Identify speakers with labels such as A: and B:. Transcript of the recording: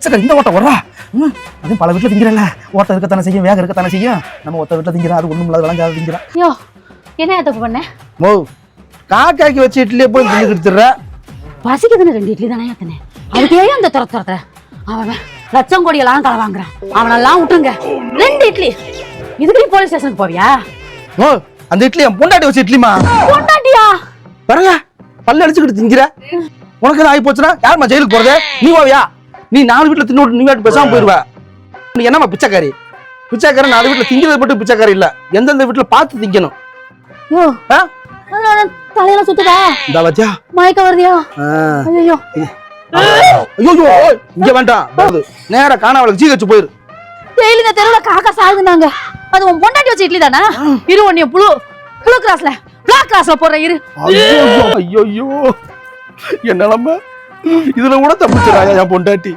A: பிச்சைக்காரி இந்த ஓட்ட வர்றா. அதுவும் பல வீட்டுல திங்கிறல்ல, ஓட்ட இருக்கத்தானே செய்யும், வேக இருக்கத்தானே செய்யும். நம்ம ஒத்த வீட்டுல திங்கிறோம், அது ஒண்ணும் இல்லாத விளங்காத திங்கிறோம்.
B: யோ என்ன தப்பு பண்ண?
A: ஓ காக்காக்கி வச்சு இட்லியே போய் தின்னு கொடுத்துடுற.
B: பசிக்குதுன்னு 2 இட்லி தானே ஏத்தனே, அதுக்கே அந்த துரத்துறத. அவன் லட்சம் கோடியெல்லாம் தலை வாங்குறான், அவனெல்லாம் விட்டுருங்க. 2 இட்லி இதுக்கு போலீஸ் ஸ்டேஷனுக்கு போவியா?
A: ஓ அந்த இட்லி என் பொண்டாட்டி வச்சு இட்லிமா.
B: பொண்டாட்டியா?
A: பரவாயில்ல, பல்ல அடிச்சுக்கிட்டு திங்கிற. உனக்கு ஆகி போச்சுன்னா யாருமா ஜெயிலுக்கு போறது? நீ போவியா? நீ 4 வீட்டுல தின்னு நீ வீட்டு பேசாம போயிருவ. நீ என்னமா பிச்சைக்காரி? பிச்சைக்காரி 4 வீட்டுல திங்கிறது மட்டும் பிச்சைக்காரி இல்ல, எந்தெந்த வீட்டுல பார்த்து திங்கணும்.
B: யோ தலையெல்லாம் சுத்துதா?
A: இந்த வச்சா
B: மயக்க வருதியா? ஐயோ
A: ஐயோ இங்க வேண்டாம், நேரா காணாவளுக்கு ஜிஹெச் போயிரு.
B: டெய்லி இந்த தெருவுல காக்கா சாகுதுனாங்க, அது உன் பொண்டாட்டி வச்ச இட்லி தானே? இரு உன்னைய புளு கிராஸ்ல பிளாக் கிராஸ்ல போடுற இரு.
A: ஐயோ என் நிலைமை இதுல கூட தப்பிச்சிடாயா என் பொண்டாட்டி.